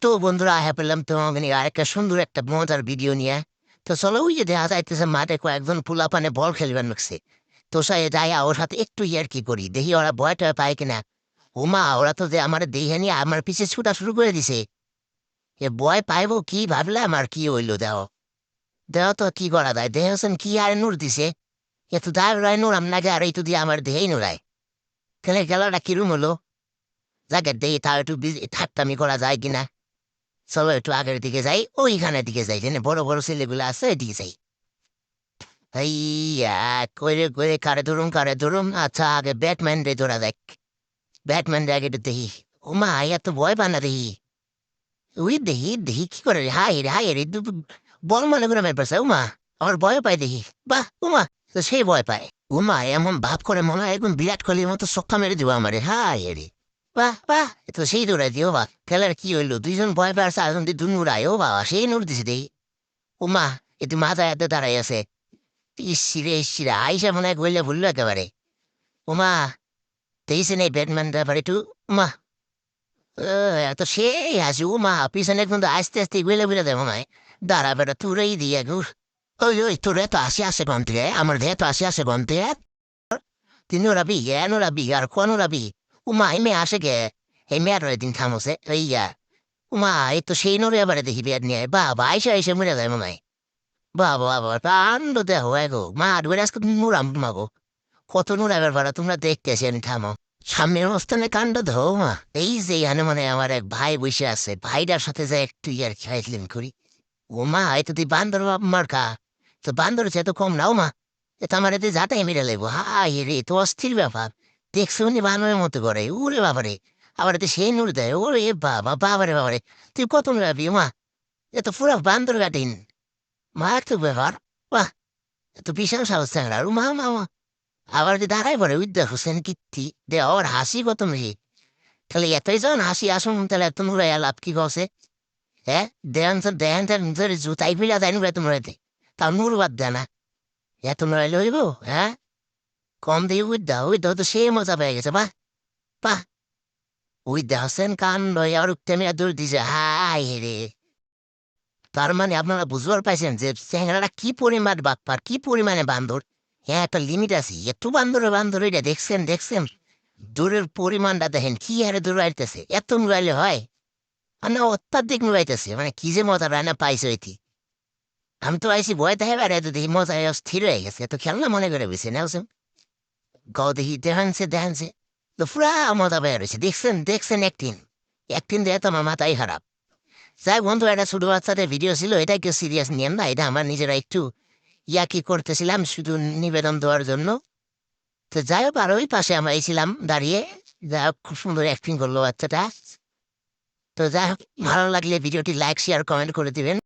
তো বন্ধুরা পেলাম তোমাকে নিয়ে আরেকটা সুন্দর একটা মজার ভিডিও নিয়ে। তো চলো ওই যে দেখা যাইতেছে মাঠে কয়েকজন পোলাপানে বল খেলবেন লাগছে। তো সে যাই ওর সাথে একটু ইয়ার কি করি দেখি ওরা ভয়টা পায় কিনা। ওমা ওরা তো যে আমার দেখে নিয়ে আমার পিছে ছুটা শুরু করে দিছে। এ ভয় পাইবো কি ভাবলাম আর কি হইলো দেহ। দেহ তো কি করা যায় দেহছেন কি আর নূর দিছে। এত দায় নুরাম নাকি আর একটু দিয়ে আমার দেহেই নুরায়। খেলে খেলাটা কিরম হলো। যাকে দেই তাও একটু ঠাট্টামি করা যায় কিনা। চলো একটু আগের দিকে যাই ওইখানের দিকে যাই যেন বড় বড় ছেলেগুলো আছে এদিকে যাই। ইয়া করে করে কারে ধরুম আচ্ছা আগে ব্যাটম্যান রে ধরা দেখ। ব্যাটম্যান রে আগে একটু দেখি। ওমা এত ভয় পায় না দেখি। ওই দেখি দেখি কি করে রে হাই রে বল মনে করে মেরে পারছে উমা। আমার ভয় পায় দেখি। বাহ উমা তো সেই ভয় পায়। উমা এমন ভাব করে মনে হয় একদম বিরাট কোহলির মতো সক্কা মেরে দিব আমারে হাই রে। বাহ বাহ এ তো সেই দৌড়াই দিও বা খেলার কি হইলো দুইজন ভয় পাচ্ছে আরেকজন দিয়ে দুনুরাই ও বাবা সেই নূর দিছে দেখি। উমা এতে মাথা এত দাঁড়াই আছে। ইসিরে আইসা মনে হয় গইলে ভুললো একেবারে। উমা তেইছে নেই ব্যাটম্যানটা এবার একটু উমা এত সেই আছে উমা পিছনে একদম তো আস্তে আস্তে গইলে বুঝে দেবো নয়। দাঁড়া বেটা তুরেই দিয়ে গুর। ওই ওই তোর এত আসি আসে কোন থেকে আমার দেহ তো আসি আসে কোন থেকে। তিন ওরাবি এন ওরাবি আর কোন ওরাবি। উমা এই মেয়ে আসে গে এই মেয়ের দিন খামোছে ইয়া। উমা এই তো সেই নরে এবারে দেখি বেদ নিয়ে বাবা আইসা আইসা মরে যায় মনে হয়। বাবা বাবা কাণ্ড দেহ গো মা ডুবে আজকে নুরাম মাগো। কত নুরাবের ভাড়া তোমরা দেখতেছি আমি থামো। সামনের অবস্থানে কাণ্ড দেহ মা এই যে এখানে মানে আমার এক ভাই বসে আছে ভাইটার সাথে যে একটু ইয়ার খেলাইছিলেন করি। ও মা এই তো তুই বান্দর মার খা। তো বান্দর হচ্ছে এত কম নাও মা। এটা আমার এতে যাটাই মেরে লাগবো হাই রে তো অস্থির ব্যাপার। দেখছো উনি বানরের মতো করে ওরে বাবারে। আবার এতে সেই নূর দেয় ওরে বাবারে বাবারে। তুই কত নুরাবি মা। এ তো পুরো বান্দর কাটিন। মারাত্মক ব্যাপার। বাহ এত বিশাল সাহস চ্যাংরা মা মা মা। আবার যে দাঁড়াই পড়ে উদ্যোগ হোসেন কীর্তি দে ওর হাসি কত মেয়ে। তাহলে এতই যখন হাসি আসুন তাহলে এত নুরাই লাভ কি কছে। হ্যাঁ দেন নিজের জুতাই ফিরা দেয় নুরাই তোমরা তাও নুর বাদ দেয় না। এত নুরাইলে হইব হ্যাঁ। কম দিয়ে উদ্যা তো সে মজা পেয়ে গেছে বাহ। বাহ উদ্যা হোসেন কান লয় আর উঠতে দূর দিছে হাই রে। তার মানে আপনারা বুঝবার পাইছেন যে চেহারাটা কি পরিমাণ বাটপার কি পরিমাণে বান্দর। হ্যাঁ একটা লিমিট আছে একটু বান্দর এটা দেখছেন দূরের পরিমাণটা দেখেন কি হারে দূর আইতেছে এত নুরাইলে হয়। আর না অত্যাধিক নুরাইতেছে মানে কি যে মজা রান্না পাইছে ওইটি। আমি তো আইসি ভয় দেখে বেড়াই তো দেখি মজা স্থির হয়ে গেছে তো খেলনা মনে করে বেছে নেওছেন। গাও দেখি দেখানছে তো পুরা মজা পেয়ে রয়েছে দেখছেন একদিন একদিন দেখে তো আমার মাথাই খারাপ। যাই বন্ধু একটা ছোট বাচ্চাদের ভিডিও ছিল এটা কেউ সিরিয়াস নিয়েন না এটা আমার নিজেরা একটু কি করতেছিলাম শুধু নিবেদন দেওয়ার জন্য। তো যাই হোক আর ওই পাশে আমরা ছিলাম দাঁড়িয়ে। যাই হোক খুব সুন্দর অ্যাক্টিং করলো বাচ্চাটা। তো যাই হোক ভালো লাগলে ভিডিওটি লাইক শেয়ার কমেন্ট করে দিবেন।